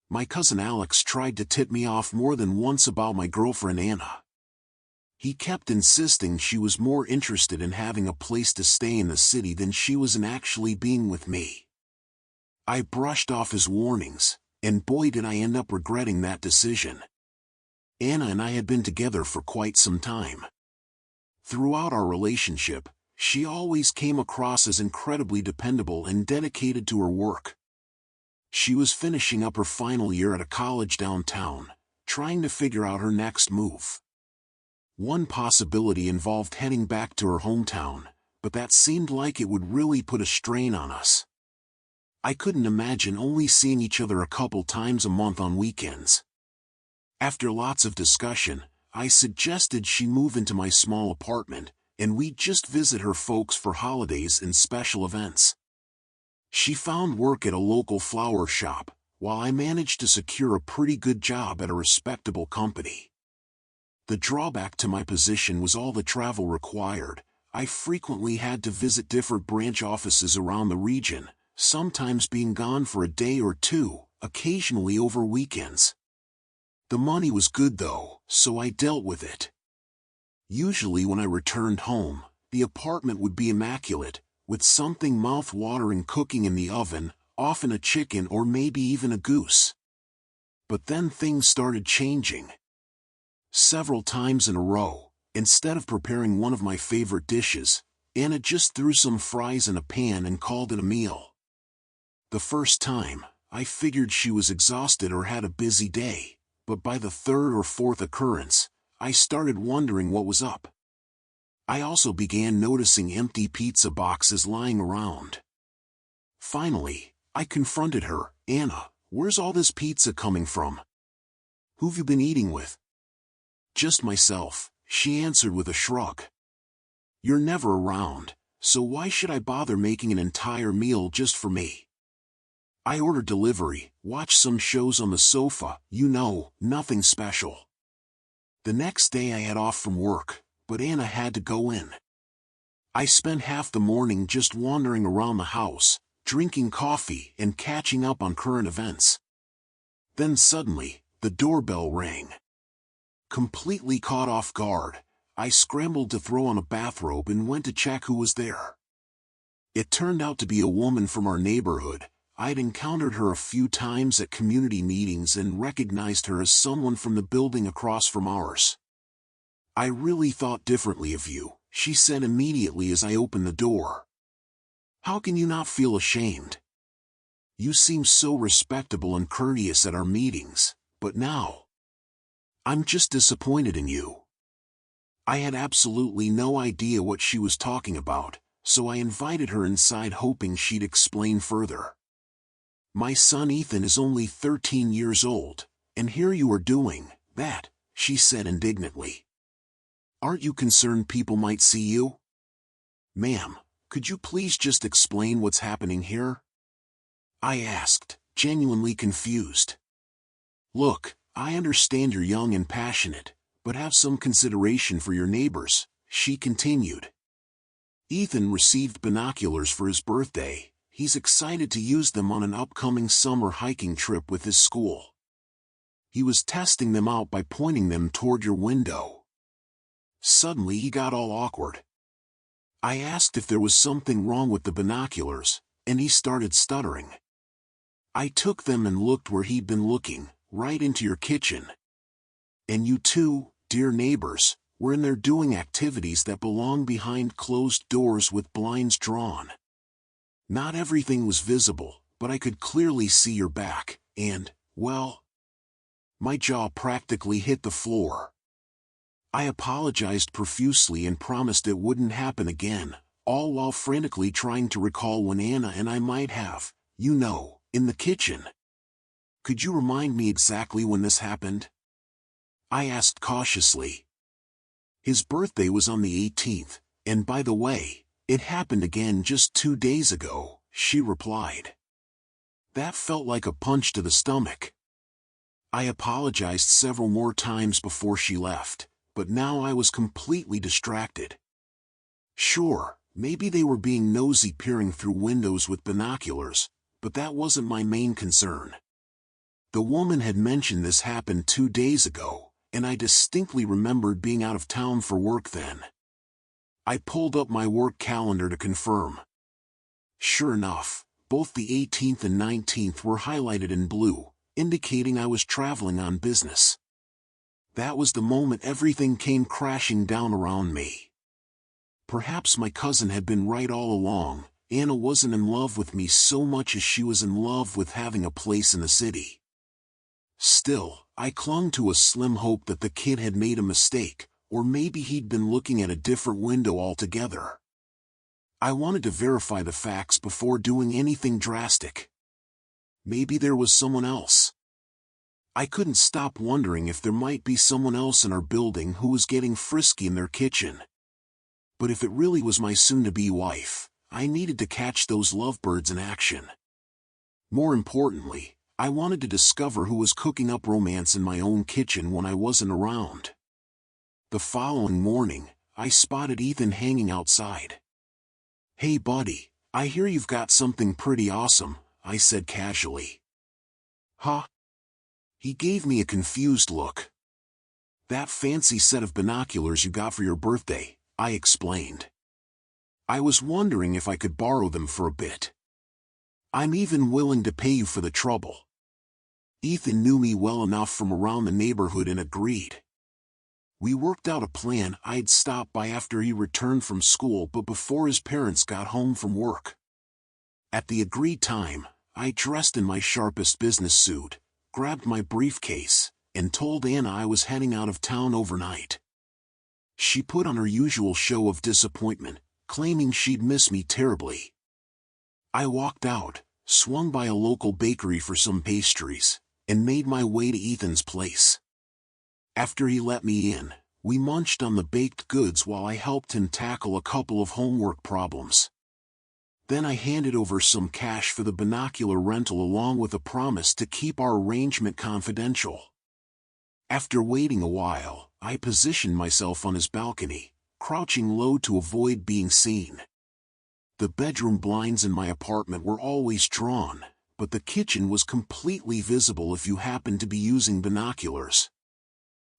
My cousin Alex tried to tip me off more than once about my girlfriend Anna. He kept insisting she was more interested in having a place to stay in the city than she was in actually being with me. I brushed off his warnings, and boy did I end up regretting that decision. Anna and I had been together for quite some time. Throughout our relationship, she always came across as incredibly dependable and dedicated to her work. She was finishing up her final year at a college downtown, trying to figure out her next move. One possibility involved heading back to her hometown, but that seemed like it would really put a strain on us. I couldn't imagine only seeing each other a couple times a month on weekends. After lots of discussion, I suggested she move into my small apartment, and we'd just visit her folks for holidays and special events. She found work at a local flower shop, while I managed to secure a pretty good job at a respectable company. The drawback to my position was all the travel required. I frequently had to visit different branch offices around the region, sometimes being gone for a day or two, occasionally over weekends. The money was good though, so I dealt with it. Usually when I returned home, the apartment would be immaculate, with something mouth-watering cooking in the oven, often a chicken or maybe even a goose. But then things started changing. Several times in a row, instead of preparing one of my favorite dishes, Anna just threw some fries in a pan and called it a meal. The first time, I figured she was exhausted or had a busy day, but by the third or fourth occurrence, I started wondering what was up. I also began noticing empty pizza boxes lying around. Finally, I confronted her. "Anna, where's all this pizza coming from? Who've you been eating with?" "Just myself," she answered with a shrug. "You're never around, so why should I bother making an entire meal just for me? I ordered delivery, watched some shows on the sofa, nothing special." The next day I had off from work, but Anna had to go in. I spent half the morning just wandering around the house, drinking coffee and catching up on current events. Then suddenly, the doorbell rang. Completely caught off guard, I scrambled to throw on a bathrobe and went to check who was there. It turned out to be a woman from our neighborhood. I'd encountered her a few times at community meetings and recognized her as someone from the building across from ours. "I really thought differently of you," she said immediately as I opened the door. "How can you not feel ashamed? You seem so respectable and courteous at our meetings, but now, I'm just disappointed in you." I had absolutely no idea what she was talking about, so I invited her inside hoping she'd explain further. "My son Ethan is only 13 years old, and here you are doing that," she said indignantly. "Aren't you concerned people might see you?" "Ma'am, could you please just explain what's happening here?" I asked, genuinely confused. "Look, I understand you're young and passionate, but have some consideration for your neighbors," she continued. "Ethan received binoculars for his birthday. He's excited to use them on an upcoming summer hiking trip with his school. He was testing them out by pointing them toward your window." Suddenly he got all awkward. I asked if there was something wrong with the binoculars, and he started stuttering. I took them and looked where he'd been looking, right into your kitchen. And you two, dear neighbors, were in there doing activities that belong behind closed doors with blinds drawn. Not everything was visible, but I could clearly see your back, and, well, my jaw practically hit the floor. I apologized profusely and promised it wouldn't happen again, all while frantically trying to recall when Anna and I might have, in the kitchen. "Could you remind me exactly when this happened?" I asked cautiously. "His birthday was on the 18th, and by the way, it happened again just 2 days ago," she replied. That felt like a punch to the stomach. I apologized several more times before she left, but now I was completely distracted. Sure, maybe they were being nosy peering through windows with binoculars, but that wasn't my main concern. The woman had mentioned this happened 2 days ago, and I distinctly remembered being out of town for work then. I pulled up my work calendar to confirm. Sure enough, both the 18th and 19th were highlighted in blue, indicating I was traveling on business. That was the moment everything came crashing down around me. Perhaps my cousin had been right all along. Anna wasn't in love with me so much as she was in love with having a place in the city. Still, I clung to a slim hope that the kid had made a mistake, or maybe he'd been looking at a different window altogether. I wanted to verify the facts before doing anything drastic. Maybe there was someone else. I couldn't stop wondering if there might be someone else in our building who was getting frisky in their kitchen. But if it really was my soon-to-be wife, I needed to catch those lovebirds in action. More importantly, I wanted to discover who was cooking up romance in my own kitchen when I wasn't around. The following morning, I spotted Ethan hanging outside. "Hey buddy, I hear you've got something pretty awesome," I said casually. "Huh?" He gave me a confused look. "That fancy set of binoculars you got for your birthday," I explained. "I was wondering if I could borrow them for a bit. I'm even willing to pay you for the trouble." Ethan knew me well enough from around the neighborhood and agreed. We worked out a plan. I'd stop by after he returned from school but before his parents got home from work. At the agreed time, I dressed in my sharpest business suit, grabbed my briefcase, and told Anna I was heading out of town overnight. She put on her usual show of disappointment, claiming she'd miss me terribly. I walked out, swung by a local bakery for some pastries, and made my way to Ethan's place. After he let me in, we munched on the baked goods while I helped him tackle a couple of homework problems. Then I handed over some cash for the binocular rental along with a promise to keep our arrangement confidential. After waiting a while, I positioned myself on his balcony, crouching low to avoid being seen. The bedroom blinds in my apartment were always drawn, but the kitchen was completely visible if you happened to be using binoculars.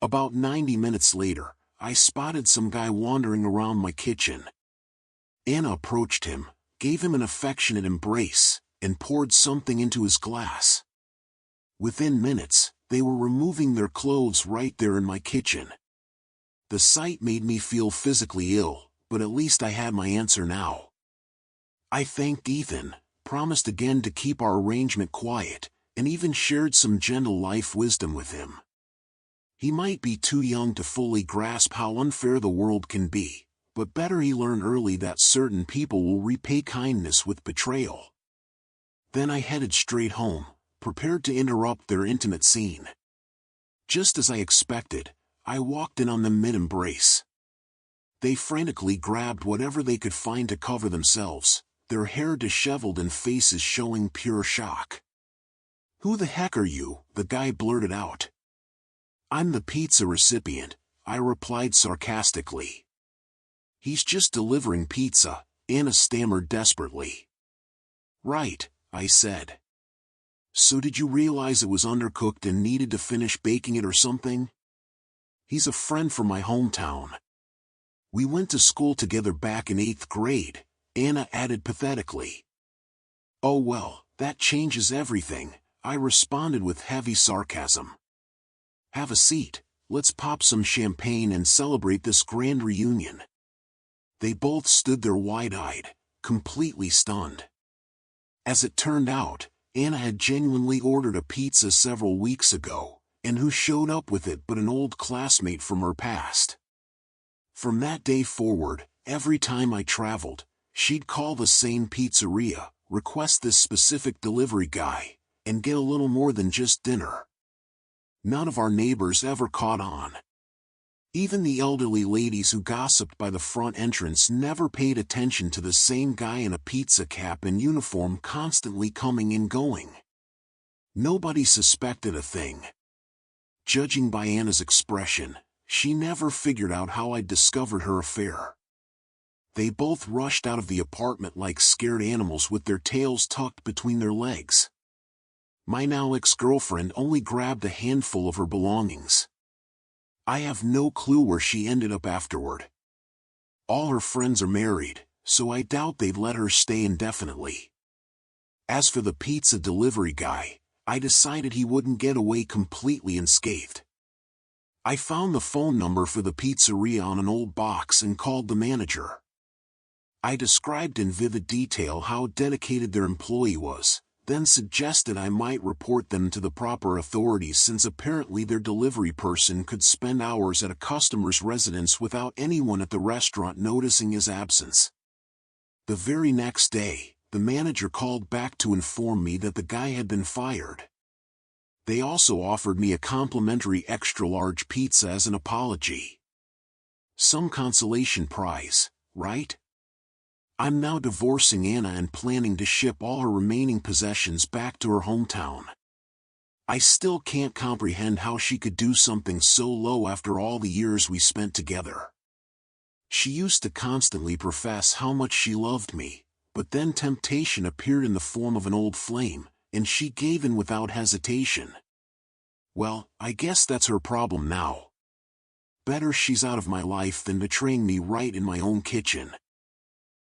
About 90 minutes later, I spotted some guy wandering around my kitchen. Anna approached him, gave him an affectionate embrace, and poured something into his glass. Within minutes, they were removing their clothes right there in my kitchen. The sight made me feel physically ill, but at least I had my answer now. I thanked Ethan, promised again to keep our arrangement quiet, and even shared some gentle life wisdom with him. He might be too young to fully grasp how unfair the world can be, but better he learn early that certain people will repay kindness with betrayal. Then I headed straight home, prepared to interrupt their intimate scene. Just as I expected, I walked in on them mid-embrace. They frantically grabbed whatever they could find to cover themselves, their hair disheveled and faces showing pure shock. "Who the heck are you?" the guy blurted out. "I'm the pizza recipient," I replied sarcastically. "He's just delivering pizza," Anna stammered desperately. "Right," I said. "So did you realize it was undercooked and needed to finish baking it or something?" "He's a friend from my hometown. We went to school together back in 8th grade, Anna added pathetically. "Oh well, that changes everything," I responded with heavy sarcasm. "Have a seat, let's pop some champagne and celebrate this grand reunion." They both stood there wide-eyed, completely stunned. As it turned out, Anna had genuinely ordered a pizza several weeks ago, and who showed up with it but an old classmate from her past. From that day forward, every time I traveled, she'd call the same pizzeria, request this specific delivery guy, and get a little more than just dinner. None of our neighbors ever caught on. Even the elderly ladies who gossiped by the front entrance never paid attention to the same guy in a pizza cap and uniform constantly coming and going. Nobody suspected a thing. Judging by Anna's expression, she never figured out how I'd discovered her affair. They both rushed out of the apartment like scared animals with their tails tucked between their legs. My now ex-girlfriend only grabbed a handful of her belongings. I have no clue where she ended up afterward. All her friends are married, so I doubt they'd let her stay indefinitely. As for the pizza delivery guy, I decided he wouldn't get away completely unscathed. I found the phone number for the pizzeria on an old box and called the manager. I described in vivid detail how dedicated their employee was, then suggested I might report them to the proper authorities since apparently their delivery person could spend hours at a customer's residence without anyone at the restaurant noticing his absence. The very next day, the manager called back to inform me that the guy had been fired. They also offered me a complimentary extra-large pizza as an apology. Some consolation prize, right? I'm now divorcing Anna and planning to ship all her remaining possessions back to her hometown. I still can't comprehend how she could do something so low after all the years we spent together. She used to constantly profess how much she loved me, but then temptation appeared in the form of an old flame, and she gave in without hesitation. Well, I guess that's her problem now. Better she's out of my life than betraying me right in my own kitchen.